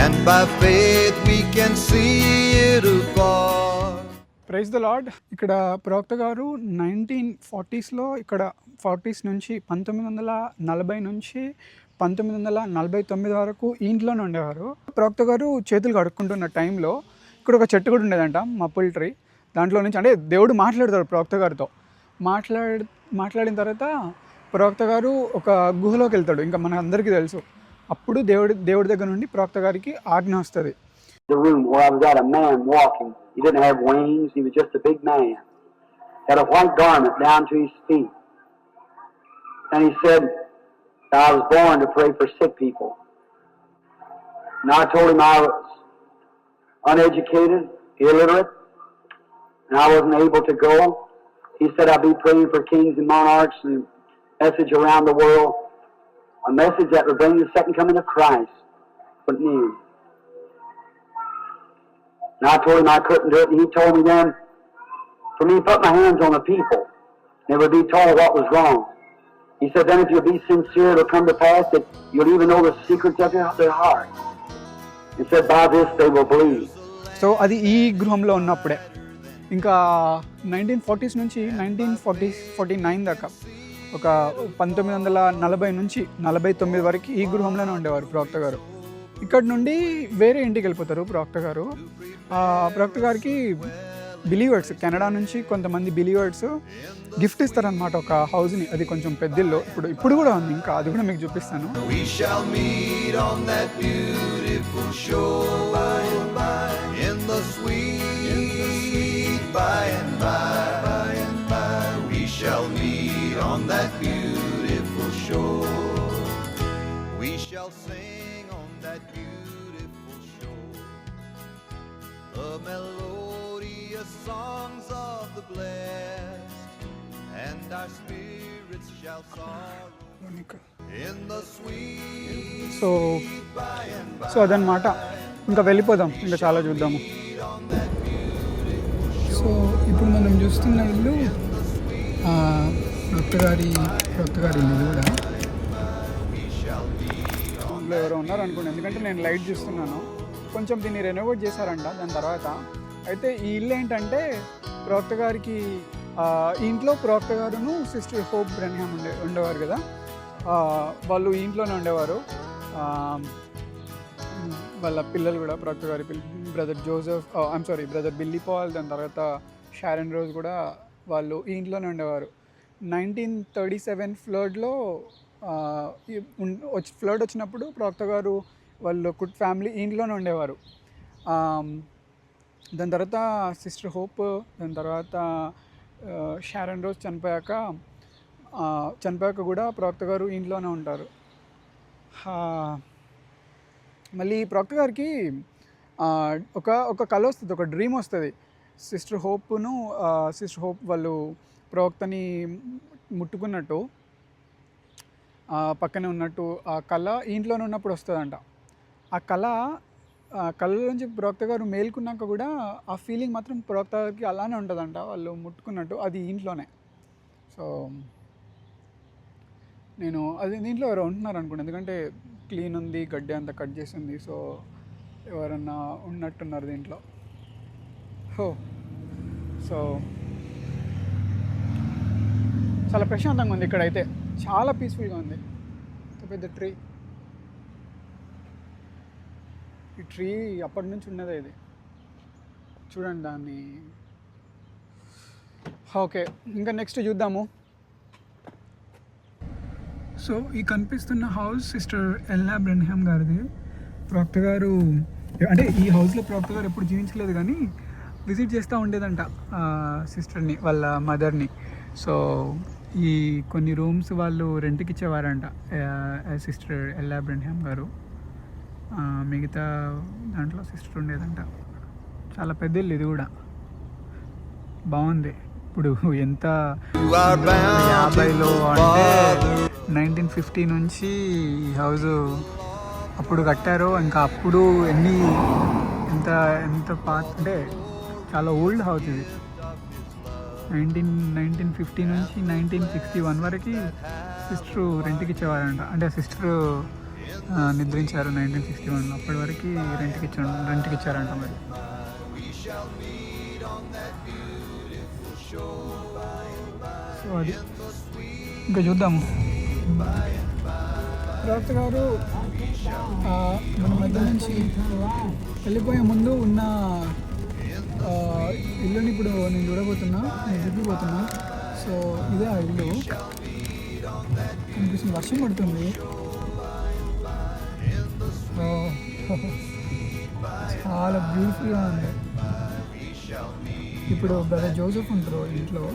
and by faith we can see it afar. Praise the Lord. ఇక్కడ ప్రవక్త గారు 1940స్లో ఇక్కడ 40s నుంచి 1940 నుంచి 1949 వరకు ఇంట్లోనే ఉండేవారు. ప్రవక్త గారు చేతులు కడుక్కుంటున్న టైంలో ఇక్కడ ఒక చెట్టు కూడా ఉండేదంట, మప్పుల్ ట్రీ. దాంట్లో నుంచి అంటే దేవుడు మాట్లాడతాడు ప్రవక్త గారితో. మాట్లాడిన తర్వాత ప్రవక్త గారు ఒక గుహలోకి వెళ్తాడు. ఇంకా మన అందరికీ తెలుసు. అప్పుడు దేవుడి దగ్గర నుండి ప్రవక్త గారికి ఆజ్ఞ వస్తుంది. The room where I was at, a man walking. He didn't have wings. He was just a big man. Had a white garment down to his feet. And he said, I was born to pray for sick people. And I told him I was uneducated, illiterate, and I wasn't able to go. He said, I'll be praying for kings and monarchs and message around the world. A message that will bring the second coming of Christ. But news. And I told him I couldn't do it, and he told me then for me to put my hands on the people, and it would be told what was wrong. He said, then if you'll be sincere, it'll come to pass that you'll even know the secrets of their heart. He said, by this they will believe. So అది ఈ గృహంలో ఉన్నప్పుడే. ఇంకా 1940s నుంచి 1949 దాకా, ఒక 1940 నుంచి 49 వరకు ఈ గృహంలోనే ఉండేవారు ప్రవక్త గారు. ఇక్కడ నుండి వేరే ఇంటికి వెళ్ళిపోతారు ప్రవక్త గారు. ప్రవక్త గారికి బిలీవర్స్, కెనడా నుంచి కొంతమంది బిలీవర్స్ గిఫ్ట్ ఇస్తారనమాట ఒక హౌస్ని. అది కొంచెం పెద్దిల్లో, ఇప్పుడు కూడా ఉంది. ఇంకా అది కూడా మీకు చూపిస్తాను. We shall meet on that beautiful shore by and by, in the sweet by and by, we shall meet on that beautiful shore. We shall sing on that beautiful shore the melodious songs of the blessed, and our spirits shall sorrow in the sweet by and by. So అదనమాట. ఇంకా వెళ్ళిపోదాం, ఇంకా చాలా చూద్దాము. So ఇప్పుడు మనం చూస్తున్న ఇల్లు ప్రవక్త గారి ఇల్లు కూడా. ఇంట్లో ఎవరో ఉన్నారు అనుకోండి, ఎందుకంటే నేను లైట్ చూస్తున్నాను. కొంచెం దీన్ని రెనోవేట్ చేశారంట దాని తర్వాత. అయితే ఈ ఇల్లు ఏంటంటే ప్రవక్త గారికి ఇంట్లో ప్రవక్త గారును సిస్టర్ హోప్ బ్రెన్హామ్ ఉండేవారు కదా, వాళ్ళు ఇంట్లోనే ఉండేవారు. వాళ్ళ పిల్లలు కూడా, ప్రవక్త గారి brother Joseph, brother Billy Paul, దాని తర్వాత షారన్ రోజ్ కూడా వాళ్ళు ఈ ఇంట్లోనే ఉండేవారు. 1937 ఫ్లడ్లో ఫ్లడ్ వచ్చినప్పుడు ప్రవక్త గారు వాళ్ళు ఫ్యామిలీ ఇంట్లోనే ఉండేవారు. దాని తర్వాత సిస్టర్ హోప్, దాని తర్వాత షారన్ రోజ్ చనిపోయాక కూడా ప్రవక్త గారు ఇంట్లోనే ఉంటారు. మళ్ళీ ప్రవక్త గారికి ఒక కల వస్తుంది, ఒక డ్రీమ్ వస్తుంది. సిస్టర్ హోప్ వాళ్ళు ప్రవక్తని ముట్టుకున్నట్టు, పక్కనే ఉన్నట్టు ఆ కళ ఇంట్లోనే ఉన్నప్పుడు వస్తుందంట. ఆ కళ నుంచి ప్రవక్త గారు మేల్కున్నాక కూడా ఆ ఫీలింగ్ మాత్రం ప్రవక్త గారికి అలానే ఉంటుందంట, వాళ్ళు ముట్టుకున్నట్టు, అది ఇంట్లోనే. సో నేను అది దీంట్లో ఎవరో ఉంటున్నారు అనుకోండి, ఎందుకంటే క్లీన్ ఉంది, గడ్డి అంతా కట్ చేసింది. సో ఎవరన్నా ఉన్నట్టున్నారు దీంట్లో. సో చాలా ప్రశాంతంగా ఉంది ఇక్కడైతే, చాలా పీస్ఫుల్గా ఉంది. పెద్ద ట్రీ, ఈ ట్రీ అప్పటి నుంచి ఉన్నదే ఇది. చూడండి దాన్ని. ఓకే, ఇంకా నెక్స్ట్ చూద్దాము. సో ఈ కనిపిస్తున్న హౌస్ సిస్టర్ ఎల్లా బ్రెన్హామ్ గారిది. ప్రవక్త గారు అంటే ఈ హౌస్లో ప్రవక్త గారు ఎప్పుడు జీవించలేదు, కానీ విజిట్ చేస్తూ ఉండేదంట సిస్టర్ని, వాళ్ళ మదర్ని. సో ఈ కొన్ని రూమ్స్ వాళ్ళు రెంట్కి ఇచ్చేవారంట సిస్టర్ ఎల్లా బ్రెన్హామ్ గారు. మిగతా దాంట్లో సిస్టర్ ఉండేదంట. చాలా పెద్ద ఇల్లు ఇది కూడా, బాగుంది. ఇప్పుడు ఎంత 50లో అంటే 1950 నుంచి ఈ హౌస్ అప్పుడు కట్టారో, ఇంకా అప్పుడు ఎంత పాత అంటే చాలా ఓల్డ్ హౌస్ ఇది. 1950 నుంచి 1961 వరకు సిస్టర్ రెంట్కి ఇచ్చేవారంట. అంటే సిస్టర్ నిద్రించారు 1961లో. అప్పటి వరకు రెంట్కి ఇచ్చారంట మరి. సో అది ఇంకా చూద్దాము. ప్రవక్త గారు మన మధ్య నుంచి వెళ్ళిపోయే ముందు ఉన్న ఇల్లుని ఇప్పుడు నేను చూడబోతున్నా, నేను చూపిపోతున్నా. సో ఇదే ఆ ఇల్లు కనిపిస్తుంది. వర్షం పడుతుంది. చాలా బ్యూటిఫుల్గా ఉంది. ఇప్పుడు బ్రదర్ జోసెఫ్ ఉంటారు ఇంట్లో.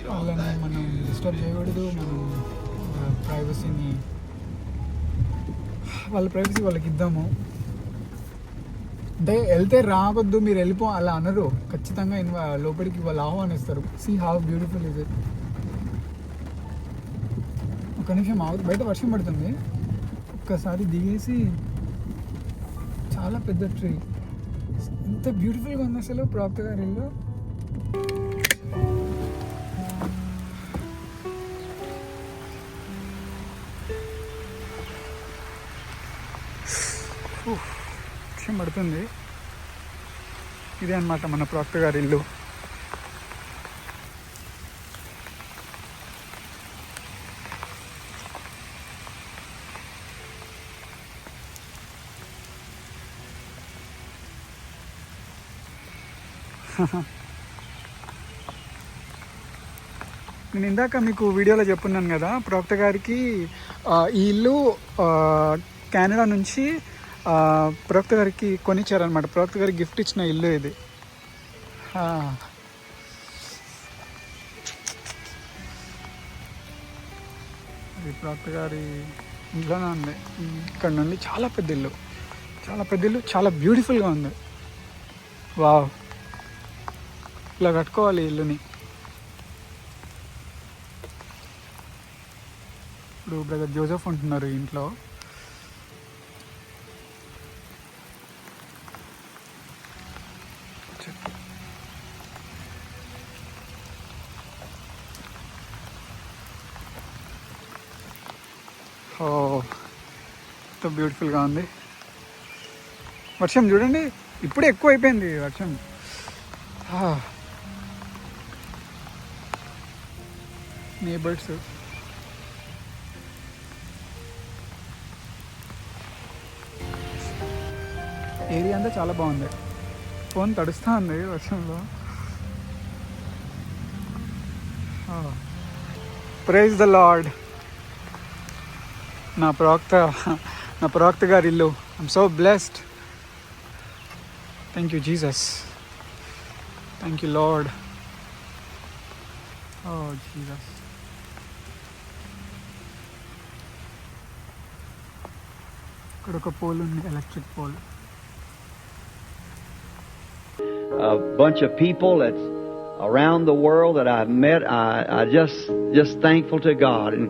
వాళ్ళని మనం డిస్టర్బ్ చేయకూడదు. మనం ప్రైవసీని, వాళ్ళ ప్రైవసీ వాళ్ళకి ఇద్దాము. అంటే వెళ్తే రావద్దు, మీరు వెళ్ళిపో అలా అనరు. ఖచ్చితంగా లోపలికి వాళ్ళు ఆహ్వానిస్తారు. See how beautiful is it. ఒక నిమిషం ఆగుతుంది, బయట వర్షం పడుతుంది. ఒక్కసారి దిగేసి, చాలా పెద్ద ట్రీ, ఎంత బ్యూటిఫుల్గా ఉంది అసలు ప్రవక్త గారి ఇల్లు. వర్షం పడుతుంది. ఇదే అన్నమాట మన ప్రవక్త గారి ఇల్లు. నేను ఇందాక మీకు వీడియోలో చెప్పున్నాను కదా, ప్రవక్త గారికి ఈ ఇల్లు కెనడా నుంచి ప్రవక్త గారికి కొనిచ్చారనమాట. ప్రవక్త గారికి గిఫ్ట్ ఇచ్చిన ఇల్లు ఇది. ఇది ప్రవక్త గారి ఇంట్లోనే ఉంది. ఇక్కడ నుండి చాలా పెద్ద ఇల్లు, చాలా పెద్ద ఇల్లు, చాలా బ్యూటిఫుల్గా ఉంది. వావ్, ఇలా కట్టుకోవాలి ఇల్లుని. ఇప్పుడు బ్రదర్ జోసెఫ్ ఉంటున్నారు ఇంట్లో. ఎంతో బ్యూటిఫుల్గా ఉంది. వర్షం చూడండి, ఇప్పుడే ఎక్కువ అయిపోయింది వర్షం. నేబర్స్, ఏరియా అంతా చాలా బాగుంది. ఫోన్ తడుస్తూ ఉంది వర్షంలో. Praise the Lord. నా ప్రవక్త గారి ఇల్లు. I'm so blessed. Thank you Jesus. Thank you Lord. O Jesus. ఇక్కడ ఒక పోల్ ఉంది, electric pole. A bunch of people that's around the world that I've met. I just thankful to God. And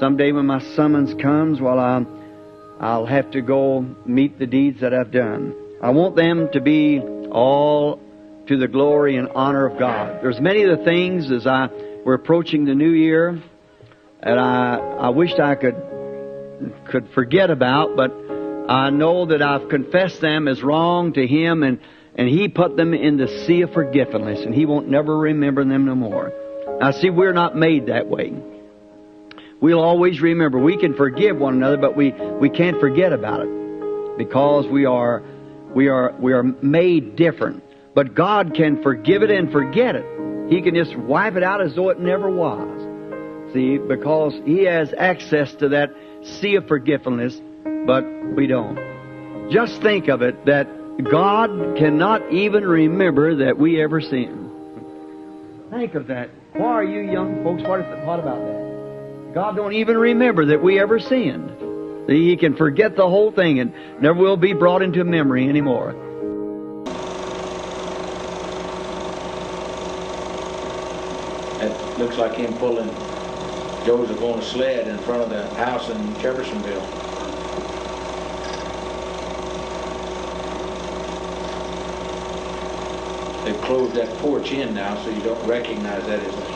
someday when my summons comes, well, I'll have to go meet the deeds that I've done. I want them to be all to the glory and honor of God. There's many of the things as we're approaching the new year that I wished I could forget about, but I know that I've confessed them as wrong to Him, and He put them in the sea of forgetfulness, and He won't never remember them no more. Now see, we're not made that way. We'll always remember. We can forgive one another, but we can't forget about it, because we are made different. But God can forgive it and forget it. He can just wipe it out as though it never was. See, because He has access to that sea of forgetfulness, but we don't. Just think of it, that God cannot even remember that we ever sinned. Think of that. Why are you young folks, what about that? God don't even remember that we ever sinned. He can forget the whole thing and never will be brought into memory anymore. It looks like him pulling Joseph on a sled in front of the house in Jeffersonville. They've closed that porch in now, so you don't recognize that as the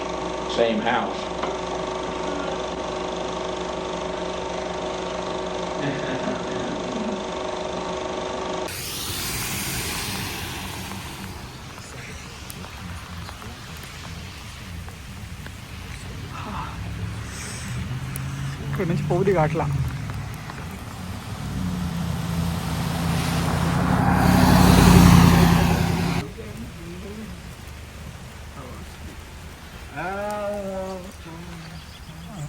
same house. ఇక్కడ నుంచి పోవుది అట్లా.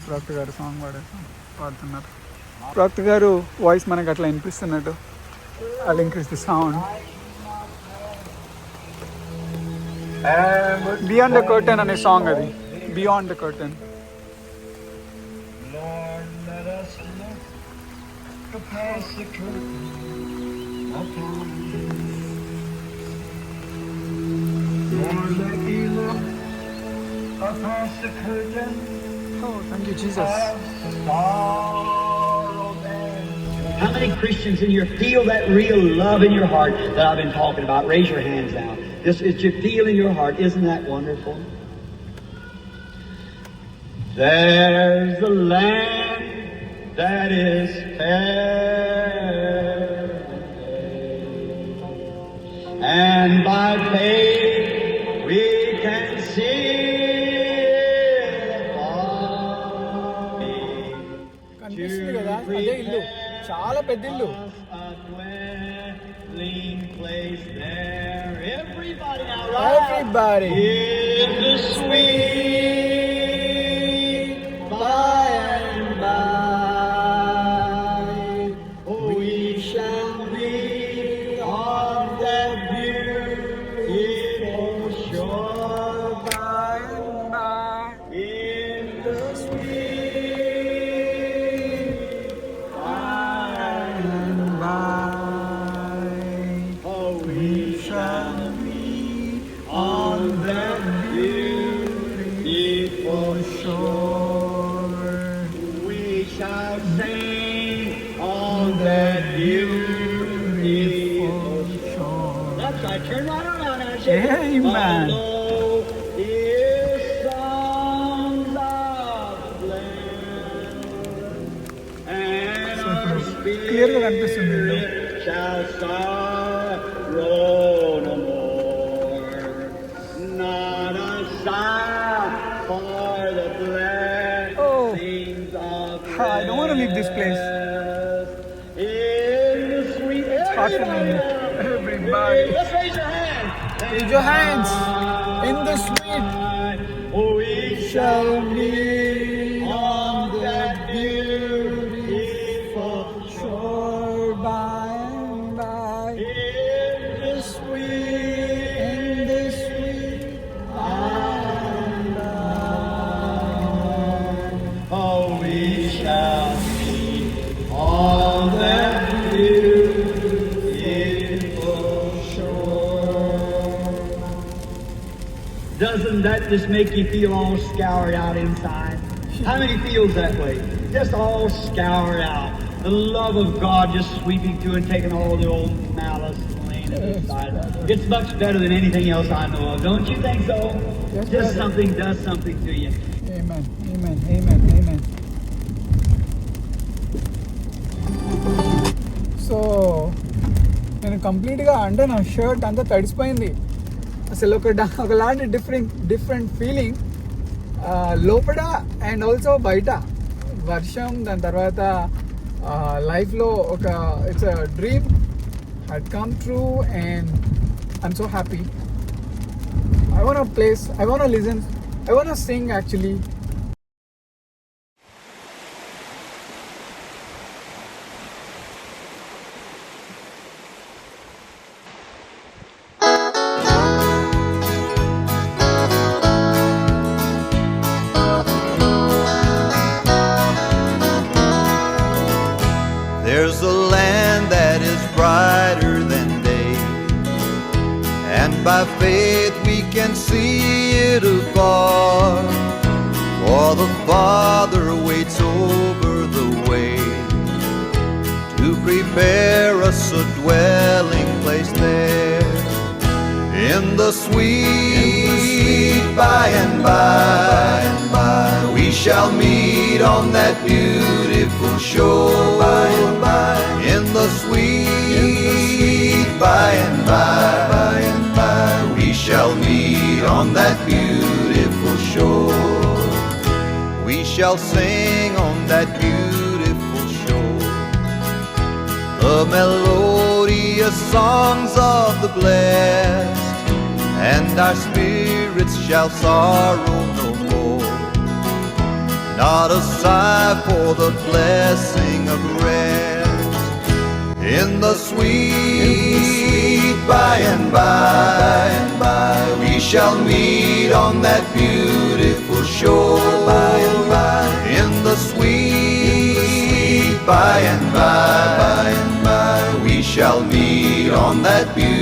ప్రవక్త గారు song పాడుతున్నారు. ప్రవక్త గారు voice మనకు అట్లా వినిపిస్తున్నట్టు. I'll increase the sound. Beyond the Curtain అనే సాంగ్ అది. Beyond the Curtain. Lord, let us look past the curtain upon you. Lord, let me look past the curtain. Oh, thank you, Jesus. How many Christians in here feel that real love in your heart that I've been talking about? Raise your hands now. This is you feel in your heart. Isn't that wonderful? There's the land that is fair, and by faith we can see it all. కనిపిస్తుంది కదా, అదే ఇల్లు, చాలా పెద్ద ఇల్లు. A dwelling place there. Everybody now, right? Everybody. In the sweet by and by, we shall be on that beautiful shore by and by. In the sweet by and by, oh, we shall be on that beautiful shore. We shall sing on that beautiful shore. That's right. Turn right around and say, Amen. Melodious songs of bless, and our clear గా కనిపిస్తుంది ఇల్లు. spirit shall sorrow no more. Not a sigh for the blessings of I don't want to leave this place. in the sweet. It's hard for me. Everybody. Let's raise your hand. Raise your hands. In the sweet We shall be on that beautiful shore by and by. in the sweet. In the sweet Oh, we shall be on that beautiful shore. Doesn't that just make you feel all scoured out inside? How many feels that way? Just all scoured out. The love of God just sweeping through and taking all the old malice and laying it aside. It's much better than anything else I know of. Don't you think so? Yes, Just brother. something does something to you. Amen. Amen. Amen. Amen. So నేను కంప్లీట్గా అంటే నా shirt అంతా తడిసిపోయింది. అసలు ఒకలాంటి different feeling లోపల and also బయట. వర్షం, దాని తర్వాత లైఫ్లో ఒక it's a dream had come true and I'm so happy. I want to place, I want to listen, I want to sing actually. There's a land that is brighter than day, and by faith we can see it afar. For the Father waits over the way to prepare us a dwelling place there. In the sweet by and by, we shall meet on that beautiful shore. By and by. shall sing on that beautiful shore the melodious songs of the blessed, and our spirits shall sorrow no more. Not a sigh for the blessing of rest in the sweet by and by. We shall meet on that beautiful shore by and by. In the sweet by and by, we shall meet on that beautiful